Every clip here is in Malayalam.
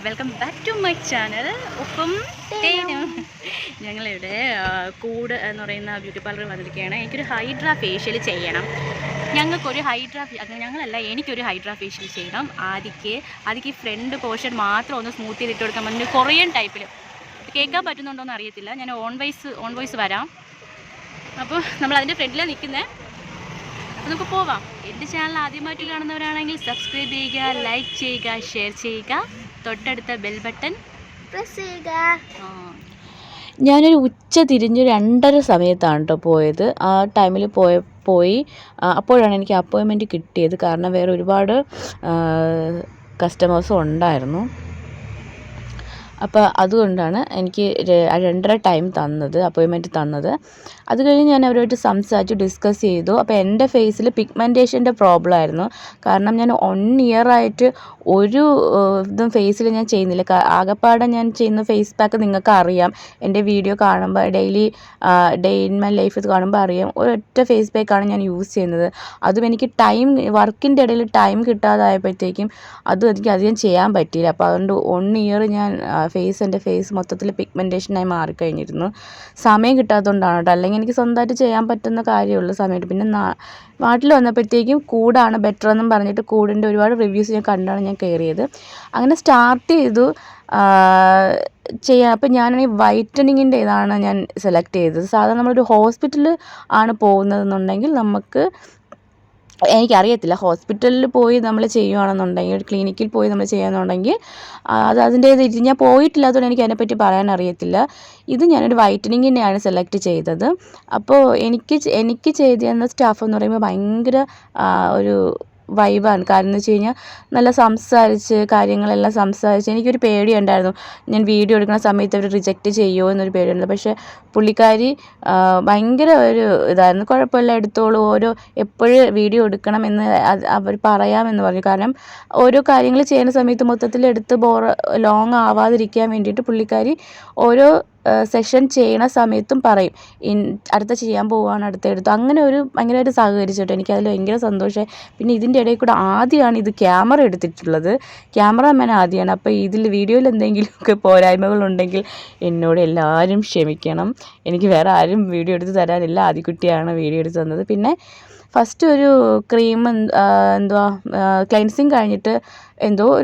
Welcome back to my channel. ഒപ്പം ഞങ്ങളിവിടെ കൂട് എന്ന് പറയുന്ന ബ്യൂട്ടി പാർലറിൽ വന്നിരിക്കുകയാണ്. എനിക്കൊരു ഹൈഡ്രാ ഫേഷ്യൽ ചെയ്യണം. എനിക്കൊരു ഹൈഡ്രാ ഫേഷ്യൽ ചെയ്യണം. ആദ്യക്ക് ഫ്രണ്ട് പോർഷൻ മാത്രം ഒന്ന് സ്മൂത്ത് ചെയ്തിട്ട് കൊടുക്കാൻ പറ്റും. കൊറിയൻ ടൈപ്പിൽ കേൾക്കാൻ പറ്റുന്നുണ്ടോ എന്ന് അറിയത്തില്ല. ഞാൻ ഓൺ വോയിസ് വരാം. അപ്പോൾ നമ്മൾ അതിൻ്റെ ഫ്രണ്ടിലാണ് നിൽക്കുന്നത്. അപ്പോൾ നമുക്ക് പോവാം. എൻ്റെ ചാനൽ ആദ്യമായിട്ട് കാണുന്നവരാണെങ്കിൽ സബ്സ്ക്രൈബ് ചെയ്യുക, ലൈക്ക് ചെയ്യുക, ഷെയർ ചെയ്യുക, തൊട്ടടുത്ത ബെൽ ബട്ടൺ പ്രസ് ചെയ്യുക. ഞാനൊരു ഉച്ച തിരിഞ്ഞ് 2:30 സമയത്താണ് കേട്ടോ പോയത്. ആ ടൈമിൽ പോയി അപ്പോഴാണ് എനിക്ക് അപ്പോയിൻമെൻറ്റ് കിട്ടിയത്. കാരണം വേറെ ഒരുപാട് കസ്റ്റമേഴ്സും ഉണ്ടായിരുന്നു. അപ്പോൾ അതുകൊണ്ടാണ് എനിക്ക് 2:30 ടൈം അപ്പോയിൻമെൻറ്റ് തന്നത്. അത് കഴിഞ്ഞ് ഞാൻ അവരുമായിട്ട് സംസാരിച്ചു, ഡിസ്കസ് ചെയ്തു. അപ്പോൾ എൻ്റെ ഫേസിൽ പിഗ്മെൻറ്റേഷൻ്റെ പ്രോബ്ലം ആയിരുന്നു. കാരണം ഞാൻ 1 ഇയറായിട്ട് ഒരു ഇതും ഫേസിൽ ഞാൻ ചെയ്യുന്നില്ല. ആകെപ്പാടെ ഞാൻ ചെയ്യുന്ന ഫേസ് പാക്ക് നിങ്ങൾക്ക് അറിയാം. എൻ്റെ വീഡിയോ കാണുമ്പോൾ ഡേ ഇൻ മൈ ലൈഫ് ഇത് കാണുമ്പോൾ അറിയാം. ഒരൊറ്റ ഫേസ് പാക്കാണ് ഞാൻ യൂസ് ചെയ്യുന്നത്. അതും എനിക്ക് വർക്കിൻ്റെ ഇടയിൽ ടൈം കിട്ടാതായപ്പോഴത്തേക്കും അതും എനിക്ക് അധികം ചെയ്യാൻ പറ്റിയില്ല. അപ്പോൾ അതുകൊണ്ട് 1 ഇയർ ഞാൻ എൻ്റെ ഫേസ് മൊത്തത്തിൽ പിഗ്മെൻറ്റേഷനായി മാറിക്കഴിഞ്ഞിരുന്നു. സമയം കിട്ടാത്തതുകൊണ്ടാണ് കേട്ടോ. അല്ലെങ്കിൽ എനിക്ക് സ്വന്തമായിട്ട് ചെയ്യാൻ പറ്റുന്ന കാര്യമുള്ളൂ സമയത്ത്. പിന്നെ നാട്ടിൽ വന്നപ്പോഴത്തേക്കും കൂടാണ് ബെറ്റർ എന്നും പറഞ്ഞിട്ട് കൂടിൻ്റെ ഒരുപാട് റിവ്യൂസ് ഞാൻ കണ്ടാണ് ഞാൻ കയറിയത്. അങ്ങനെ സ്റ്റാർട്ട് ചെയ്തു ചെയ്യാം. അപ്പോൾ ഞാനാണെങ്കിൽ വൈറ്റനിങ്ങിൻ്റെ ഇതാണ് ഞാൻ സെലക്ട് ചെയ്തത്. സാധാരണ നമ്മളൊരു ഹോസ്പിറ്റലിൽ ആണ് പോകുന്നതെന്നുണ്ടെങ്കിൽ എനിക്കറിയത്തില്ല, ഹോസ്പിറ്റലിൽ പോയി നമ്മൾ ചെയ്യുകയാണെന്നുണ്ടെങ്കിൽ, ഒരു ക്ലിനിക്കിൽ പോയി നമ്മൾ ചെയ്യുകയാണെന്നുണ്ടെങ്കിൽ അതിൻ്റേത് ഞാൻ പോയിട്ടില്ലാത്തതുകൊണ്ട് എനിക്ക് അതിനെപ്പറ്റി പറയാൻ അറിയത്തില്ല. ഇത് ഞാനൊരു വൈറ്റനിങ്ങിനെയാണ് സെലക്ട് ചെയ്തത്. അപ്പോൾ എനിക്ക് ചെയ്ത് തന്ന സ്റ്റാഫ് എന്ന് പറയുമ്പോൾ ഭയങ്കര ഒരു വൈബാണ്. കാരണം എന്ന് വെച്ച് കഴിഞ്ഞാൽ നല്ല കാര്യങ്ങളെല്ലാം സംസാരിച്ച് എനിക്കൊരു പേടിയുണ്ടായിരുന്നു. ഞാൻ വീഡിയോ എടുക്കുന്ന സമയത്ത് അവർ റിജക്റ്റ് ചെയ്യുമോ എന്നൊരു പേടിയുണ്ട്. പക്ഷേ പുള്ളിക്കാരി ഭയങ്കര ഒരു ഇതായിരുന്നു. കുഴപ്പമില്ല, എടുത്തോളൂ, എപ്പോഴും വീഡിയോ എടുക്കണമെന്ന് അവർ പറയാമെന്ന് പറഞ്ഞു. കാരണം ഓരോ കാര്യങ്ങൾ ചെയ്യുന്ന സമയത്ത് മൊത്തത്തിൽ എടുത്ത് ലോങ് ആവാതിരിക്കാൻ വേണ്ടിയിട്ട് പുള്ളിക്കാരി ഓരോ സെഷൻ ചെയ്യണ സമയത്തും പറയും, അടുത്ത ചെയ്യാൻ പോവുകയാണ്, എടുത്തു. അങ്ങനെ ഭയങ്കരമായിട്ട് സഹകരിച്ചിട്ട് എനിക്കതിൽ ഭയങ്കര സന്തോഷമായി. പിന്നെ ഇതിൻ്റെ ഇടയിൽ കൂടെ ആദ്യമാണ് ഇത് ക്യാമറ എടുത്തിട്ടുള്ളത്. ക്യാമറാമാൻ ആദ്യമാണ്. അപ്പോൾ വീഡിയോയിൽ എന്തെങ്കിലുമൊക്കെ പോരായ്മകളുണ്ടെങ്കിൽ എന്നോട് എല്ലാവരും ക്ഷമിക്കണം. എനിക്ക് വേറെ ആരും വീഡിയോ എടുത്ത് തരാനില്ല. ആദ്യക്കുട്ടിയാണ് വീഡിയോ എടുത്ത് തന്നത്. പിന്നെ ഫസ്റ്റ് ഒരു ക്രീം ക്ലെൻസിങ് കഴിഞ്ഞിട്ട്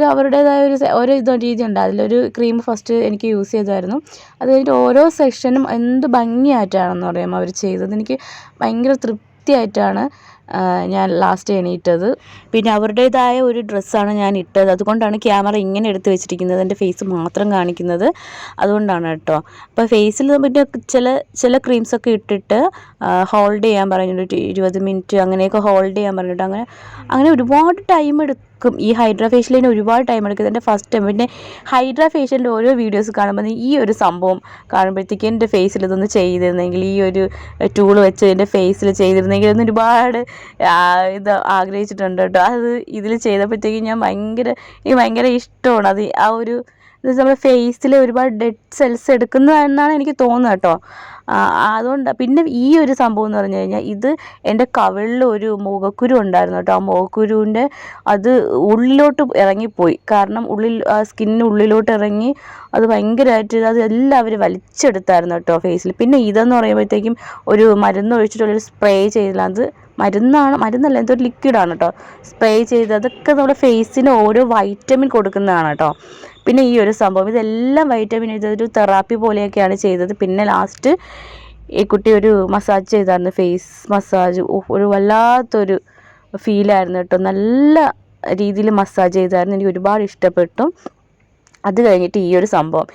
അവരുടേതായ ഒരു രീതി ഉണ്ട്. അതിലൊരു ക്രീം ഫസ്റ്റ് എനിക്ക് യൂസ് ചെയ്തായിരുന്നു. അത് കഴിഞ്ഞിട്ട് ഓരോ സെക്ഷനും എന്ത് ഭംഗിയായിട്ടാണെന്ന് പറയുമ്പോൾ അവർ ചെയ്തത്. എനിക്ക് ഭയങ്കര തൃപ്തിയായിട്ടാണ് ഞാൻ ലാസ്റ്റ് എണീറ്റത്. പിന്നെ അവരുടേതായ ഒരു ഡ്രസ്സാണ് ഞാൻ ഇട്ടത്. അതുകൊണ്ടാണ് ക്യാമറ ഇങ്ങനെ എടുത്ത് വെച്ചിരിക്കുന്നത്, എൻ്റെ ഫേസ് മാത്രം കാണിക്കുന്നത്. അതുകൊണ്ടാണ് കേട്ടോ. അപ്പോൾ ഫേസിൽ പിന്നെ ചില ക്രീംസൊക്കെ ഇട്ടിട്ട് ഹോൾഡ് ചെയ്യാൻ പറഞ്ഞിട്ട് 20 മിനിറ്റ് അങ്ങനെയൊക്കെ ഹോൾഡ് ചെയ്യാൻ പറഞ്ഞിട്ട് അങ്ങനെ ഒരുപാട് ടൈം എടുക്കും. ഈ ഹൈഡ്രാ ഫേഷ്യലിന് ഒരുപാട് ടൈം എടുക്കും. എൻ്റെ ഫസ്റ്റ് ടൈം. പിന്നെ ഹൈഡ്രാ ഫേഷ്യലിൻ്റെ ഓരോ വീഡിയോസ് കാണുമ്പോൾ ഈ ഒരു സംഭവം കാണുമ്പോഴത്തേക്ക് എൻ്റെ ഫേസിൽ ഇതൊന്ന് ചെയ്തിരുന്നെങ്കിൽ, ഈ ഒരു ടൂൾ വെച്ച് എൻ്റെ ഫേസിൽ ചെയ്തിരുന്നെങ്കിൽ എന്ന് ഒരുപാട് ആഗ്രഹിച്ചിട്ടുണ്ട് കേട്ടോ. അത് ഇതിൽ ചെയ്തപ്പോഴത്തേക്കും എനിക്ക് ഭയങ്കര ഇഷ്ടമാണ്. നമ്മുടെ ഫേസിൽ ഒരുപാട് ഡെഡ് സെൽസ് എടുക്കുന്നതെന്നാണ് എനിക്ക് തോന്നുന്നത് കേട്ടോ. അതുകൊണ്ട് പിന്നെ ഈ ഒരു സംഭവം എന്ന് പറഞ്ഞു കഴിഞ്ഞാൽ, ഇത് എൻ്റെ കവിളിൽ ഒരു മുഖക്കുരു ഉണ്ടായിരുന്നു കേട്ടോ. ആ മുഖക്കുരുവിൻ്റെ അത് ഉള്ളിലോട്ട് ഇറങ്ങിപ്പോയി. കാരണം സ്കിന്നുള്ളിലോട്ട് ഇറങ്ങി അത് ഭയങ്കരമായിട്ട് അത് എല്ലാവരും വലിച്ചെടുത്തായിരുന്നു കേട്ടോ ഫേസിൽ. പിന്നെ ഇതെന്ന് പറയുമ്പോഴത്തേക്കും ഒരു മരുന്ന് ഒഴിച്ചിട്ടുള്ളൊരു സ്പ്രേ ചെയ്തില്ല. അത് മരുന്നല്ല, എന്തൊരു ലിക്വിഡാണ് കേട്ടോ. സ്പ്രേ ചെയ്ത് അതൊക്കെ നമ്മുടെ ഫേസിന് ഓരോ വൈറ്റമിൻ കൊടുക്കുന്നതാണ് കേട്ടോ. പിന്നെ ഈ ഒരു സംഭവം, ഇതെല്ലാം വൈറ്റമിൻ, ഇതൊരു തെറാപ്പി പോലെയൊക്കെയാണ് ചെയ്തത്. പിന്നെ ലാസ്റ്റ് ഈ കുട്ടി ഒരു മസാജ് ചെയ്തായിരുന്നു, ഫേസ് മസാജ്. ഒരു വല്ലാത്തൊരു ഫീലായിരുന്നു കേട്ടോ. നല്ല രീതിയിൽ മസാജ് ചെയ്തായിരുന്നു. എനിക്ക് ഒരുപാട് ഇഷ്ടപ്പെട്ടു. അത് കഴിഞ്ഞിട്ട് ഈ ഒരു സംഭവം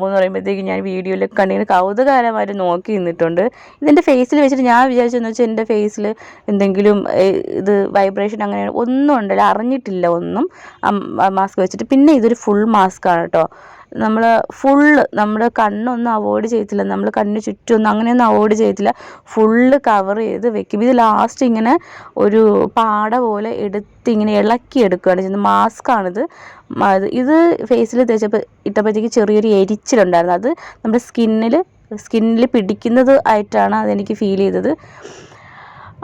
എന്ന് പറയുമ്പോഴത്തേക്കും ഞാൻ വീഡിയോയിലൊക്കെ കണ്ടിങ്ങനെ കൗതുകകരമായിട്ട് നോക്കി നിന്നിട്ടുണ്ട്. ഇതെൻ്റെ ഫേസിൽ വെച്ചിട്ട് ഞാൻ വിചാരിച്ചെന്ന് വെച്ചാൽ എൻ്റെ ഫേസിൽ എന്തെങ്കിലും ഇത് വൈബ്രേഷൻ അങ്ങനെ ഒന്നും ഉണ്ടല്ലോ, അറിഞ്ഞിട്ടില്ല ഒന്നും മാസ്ക് വെച്ചിട്ട്. പിന്നെ ഇതൊരു ഫുൾ മാസ്കാണ് കേട്ടോ. നമ്മുടെ കണ്ണൊന്നും അവോയ്ഡ് ചെയ്യത്തില്ല, നമ്മൾ കണ്ണിന് ചുറ്റുമൊന്നും അങ്ങനെയൊന്നും അവോയ്ഡ് ചെയ്യത്തില്ല, ഫുള്ള് കവർ ചെയ്ത് വെക്കും. ഇത് ലാസ്റ്റ് ഇങ്ങനെ ഒരു പാട പോലെ ഇങ്ങനെ ഇളക്കിയെടുക്കുകയാണ് ചെയ്യുന്നത്. മാസ്കാണിത്. ഇത് ഫേസിൽ ഇട്ടപ്പോഴത്തേക്ക് ചെറിയൊരു എരിച്ചിലുണ്ടായിരുന്നു. അത് നമ്മുടെ സ്കിന്നിൽ പിടിക്കുന്നത് ആയിട്ടാണ് അതെനിക്ക് ഫീൽ ചെയ്തത്.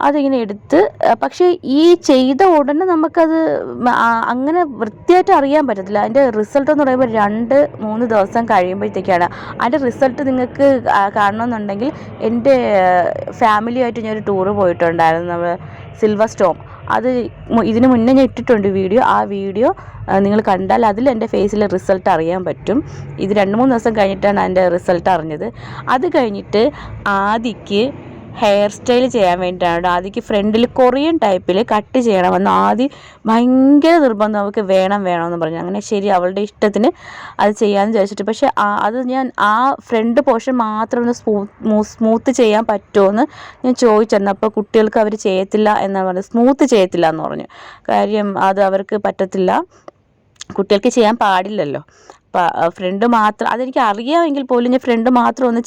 അതിങ്ങനെ എടുത്ത് പക്ഷേ ഈ ചെയ്ത ഉടനെ നമുക്കത് അങ്ങനെ വൃത്തിയായിട്ട് അറിയാൻ പറ്റത്തില്ല. അതിൻ്റെ റിസൾട്ട് എന്ന് പറയുമ്പോൾ 2-3 ദിവസം കഴിയുമ്പോഴത്തേക്കാണ് അതിൻ്റെ റിസൾട്ട് നിങ്ങൾക്ക് കാണണമെന്നുണ്ടെങ്കിൽ എൻ്റെ ഫാമിലിയായിട്ട് ഞാനൊരു ടൂറ് പോയിട്ടുണ്ടായിരുന്നു, നമ്മൾ സിൽവർ സ്റ്റോം. അത് ഇതിന് മുന്നേ ഞാൻ ഇട്ടിട്ടുണ്ട് വീഡിയോ. ആ വീഡിയോ നിങ്ങൾ കണ്ടാൽ അതിൽ എൻ്റെ ഫേസിലെ റിസൾട്ട് അറിയാൻ പറ്റും. ഇത് 2-3 ദിവസം കഴിഞ്ഞിട്ടാണ് അതിൻ്റെ റിസൾട്ട് അറിഞ്ഞത്. അത് കഴിഞ്ഞിട്ട് ആദിക്ക് ഹെയർ സ്റ്റൈൽ ചെയ്യാൻ വേണ്ടിയിട്ടാണ്. ആദിക്ക് ഫ്രണ്ടിൽ കൊറിയൻ ടൈപ്പിൽ കട്ട് ചെയ്യണമെന്ന് ആദ്യം ഭയങ്കര നിർബന്ധം, അവൾക്ക് വേണമെന്ന് പറഞ്ഞു. അങ്ങനെ ശരി, അവളുടെ ഇഷ്ടത്തിന് അത് ചെയ്യാമെന്ന് വിചാരിച്ചിട്ട്, പക്ഷേ അത് ഞാൻ ആ ഫ്രണ്ട് പോർഷൻ മാത്രം ഒന്ന് സ്മൂത്ത് ചെയ്യാൻ പറ്റുമോ ഞാൻ ചോദിച്ചിരുന്നു. അപ്പോൾ കുട്ടികൾക്ക് അവർ ചെയ്യത്തില്ല എന്നാണ് പറഞ്ഞത്, സ്മൂത്ത് ചെയ്യത്തില്ല എന്ന് പറഞ്ഞു. കാര്യം അത് അവർക്ക് പറ്റത്തില്ല, കുട്ടികൾക്ക് ചെയ്യാൻ പാടില്ലല്ലോ. ഫ്രണ്ട് മാത്രം, അതെനിക്ക് അറിയാമെങ്കിൽ പോലും ഞാൻ ഫ്രണ്ട് മാത്രം ഒന്ന്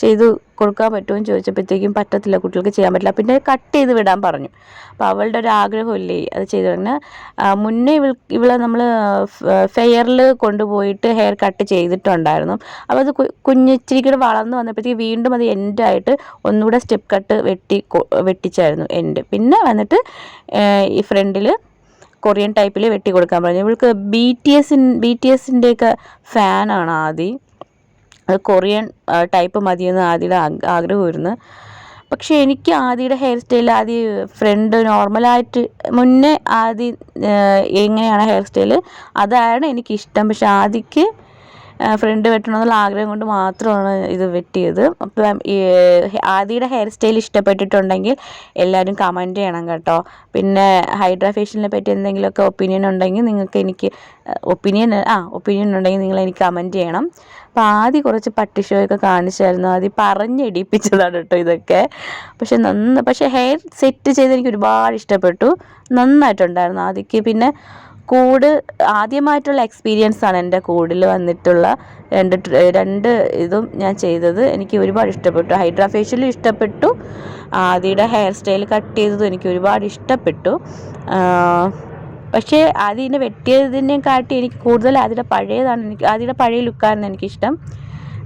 ചെയ്ത് കൊടുക്കാൻ പറ്റുമെന്ന് ചോദിച്ചപ്പോഴത്തേക്കും പറ്റത്തില്ല, കുട്ടികൾക്ക് ചെയ്യാൻ പറ്റില്ല, പിന്നെ കട്ട് ചെയ്ത് വിടാൻ പറഞ്ഞു. അപ്പോൾ അവളുടെ ഒരു ആഗ്രഹമില്ലേ അത് ചെയ്ത് തന്നെ. മുന്നേ ഇവളെ നമ്മൾ ഫെയറിൽ കൊണ്ടുപോയിട്ട് ഹെയർ കട്ട് ചെയ്തിട്ടുണ്ടായിരുന്നു. അപ്പോൾ അത് ഇച്ചിരി കൂടെ വളർന്നു വന്നപ്പോഴത്തേക്ക് വീണ്ടും അത് എൻഡായിട്ട് ഒന്നുകൂടെ സ്റ്റെപ്പ് കട്ട് വെട്ടിച്ചായിരുന്നു എൻഡ്. പിന്നെ വന്നിട്ട് ഈ ഫ്രണ്ടിൽ കൊറിയൻ ടൈപ്പിൽ വെട്ടി കൊടുക്കാൻ പറഞ്ഞു. ഇവൾക്ക് BTSൻ്റെയൊക്കെ ഫാനാണ് ആദി. അത് കൊറിയൻ ടൈപ്പ് മതിയെന്ന് ആദിയുടെ ആഗ്രഹമായിരുന്നു. പക്ഷേ എനിക്ക് ആദിയുടെ ഹെയർ സ്റ്റൈൽ ഫ്രണ്ട് നോർമലായിട്ട് മുന്നേ എങ്ങനെയാണ് ഹെയർ സ്റ്റൈൽ അതാണ് എനിക്കിഷ്ടം. പക്ഷെ ആദിക്ക് ഫ്രണ്ട് വെട്ടണമെന്നുള്ള ആഗ്രഹം കൊണ്ട് മാത്രമാണ് ഇത് വെട്ടിയത്. അപ്പം ഈ ആദിയുടെ ഹെയർ സ്റ്റൈൽ ഇഷ്ടപ്പെട്ടിട്ടുണ്ടെങ്കിൽ എല്ലാവരും കമൻറ്റ് ചെയ്യണം കേട്ടോ. പിന്നെ ഹൈഡ്രാ ഫേഷ്യലിനെ പറ്റി എന്തെങ്കിലുമൊക്കെ ഒപ്പീനിയൻ ഉണ്ടെങ്കിൽ നിങ്ങൾക്ക് എനിക്ക് ഒപ്പീനിയൻ ഉണ്ടെങ്കിൽ നിങ്ങൾ എനിക്ക് കമൻറ്റ് ചെയ്യണം. അപ്പോൾ ആദ്യം കുറച്ച് പട്ടി ഷോയൊക്കെ കാണിച്ചായിരുന്നു, ആദ്യം പറഞ്ഞിടിപ്പിച്ചതാണ് കേട്ടോ ഇതൊക്കെ. പക്ഷേ ഹെയർ സെറ്റ് ചെയ്ത് എനിക്ക് ഒരുപാട് ഇഷ്ടപ്പെട്ടു, നന്നായിട്ടുണ്ടായിരുന്നു ആദ്യക്ക്. പിന്നെ ആദ്യമായിട്ടുള്ള എക്സ്പീരിയൻസ് ആണ് എൻ്റെ കൂടിൽ വന്നിട്ടുള്ള രണ്ട് ഇതും ഞാൻ ചെയ്തത്. എനിക്ക് ഒരുപാട് ഇഷ്ടപ്പെട്ടു. ഹൈഡ്രാ ഫേഷ്യലും ഇഷ്ടപ്പെട്ടു, ആദിയുടെ ഹെയർ സ്റ്റൈൽ കട്ട് ചെയ്തതും എനിക്ക് ഒരുപാട് ഇഷ്ടപ്പെട്ടു. പക്ഷേ ആദ്യം വെട്ടിയതിനെയും കാട്ടി എനിക്ക് കൂടുതൽ ആദിയുടെ പഴയ ലുക്കായിരുന്നു എനിക്കിഷ്ടം.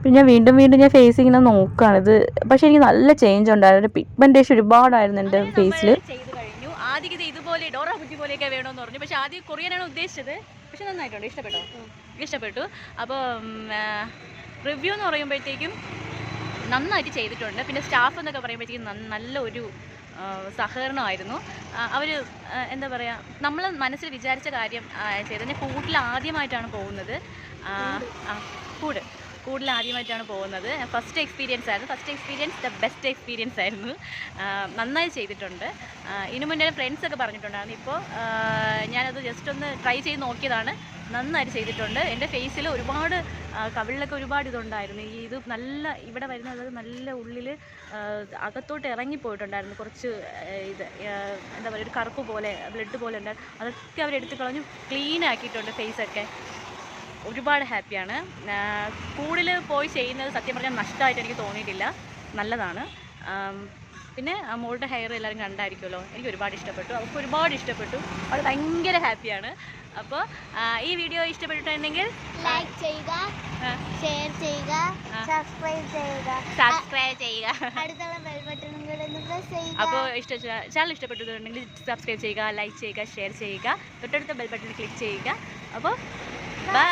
പിന്നെ ഞാൻ വീണ്ടും ഞാൻ ഫേസ് ഇങ്ങനെ നോക്കുകയാണ് ഇത്. പക്ഷേ എനിക്ക് നല്ല ചേഞ്ച് ഉണ്ടായിരുന്നു, പിഗ്മെൻറ്റേഷൻ ഒരുപാടായിരുന്നു എൻ്റെ ഫേസിൽ. ആദ്യം ഇത് ഇതുപോലെ ഡോറ ബുജി പോലെയൊക്കെ വേണമെന്ന് പറഞ്ഞു. പക്ഷേ ആദ്യം കൊറിയനാണ് ഉദ്ദേശിച്ചത്. പക്ഷെ നന്നായിട്ടുണ്ട്, ഇഷ്ടപ്പെട്ടു. അപ്പോൾ റിവ്യൂ എന്ന് പറയുമ്പോഴത്തേക്കും നന്നായിട്ട് ചെയ്തിട്ടുണ്ട്. പിന്നെ സ്റ്റാഫ് എന്നൊക്കെ പറയുമ്പോഴത്തേക്കും നല്ല ഒരു സഹകരണമായിരുന്നു. അവർ എന്താ പറയുക, നമ്മൾ മനസ്സിൽ വിചാരിച്ച കാര്യം ചെയ്തത്. ഞാൻ കൂടുതൽ ആദ്യമായിട്ടാണ് പോകുന്നത്, കൂടുതൽ ആദ്യമായിട്ടാണ് പോകുന്നത്. First experience the best experience ആയിരുന്നു. നന്നായി ചെയ്തിട്ടുണ്ട്. ഇതിനു മുന്നേ ഫ്രണ്ട്സൊക്കെ പറഞ്ഞിട്ടുണ്ടായിരുന്നു. ഇപ്പോൾ ഞാനത് ജസ്റ്റ് ഒന്ന് ട്രൈ ചെയ്ത് നോക്കിയതാണ്. നന്നായിട്ട് ചെയ്തിട്ടുണ്ട്. എൻ്റെ ഫേസിൽ ഒരുപാട് കവിളിലൊക്കെ ഒരുപാട് ഇതുണ്ടായിരുന്നു. ഇത് നല്ല ഇവിടെ വരുന്നത് നല്ല ഉള്ളിൽ അകത്തോട്ട് ഇറങ്ങിപ്പോയിട്ടുണ്ടായിരുന്നു കുറച്ച് എന്താ പറയുക, ഒരു കറുപ്പ് പോലെ ബ്ലഡ് പോലെ ഉണ്ടായിരുന്നു. അതൊക്കെ അവരെടുത്ത് കളഞ്ഞു ക്ലീൻ ആക്കിയിട്ടുണ്ട് ഫേസൊക്കെ. ഒരുപാട് ഹാപ്പിയാണ്. കൂടുതൽ പോയി ചെയ്യുന്നത് സത്യം പറഞ്ഞാൽ നഷ്ടമായിട്ട് എനിക്ക് തോന്നിയിട്ടില്ല, നല്ലതാണ്. പിന്നെ മോളുടെ ഹെയർ എല്ലാവരും കണ്ടായിരിക്കുമല്ലോ, എനിക്ക് ഒരുപാട് ഇഷ്ടപ്പെട്ടു, അവൾക്ക് ഒരുപാട് ഇഷ്ടപ്പെട്ടു, അവൾ ഭയങ്കര ഹാപ്പിയാണ്. അപ്പോൾ ഈ വീഡിയോ ഇഷ്ടപ്പെട്ടിട്ടുണ്ടെങ്കിൽ ലൈക്ക് ചെയ്യുക, ഷെയർ ചെയ്യുക, സബ്സ്ക്രൈബ് ചെയ്യുക, അടുത്തുള്ള ബെൽ ബട്ടൺ കൂടെ ഒന്ന് പ്രസ് ചെയ്യുക. അപ്പോൾ ചാനൽ ഇഷ്ടപ്പെട്ടിട്ടുണ്ടെങ്കിൽ സബ്സ്ക്രൈബ് ചെയ്യുക, ലൈക്ക് ചെയ്യുക, ഷെയർ ചെയ്യുക, തൊട്ടടുത്ത ബെൽ ബട്ടൺ ക്ലിക്ക് ചെയ്യുക. അപ്പോൾ ബൈ.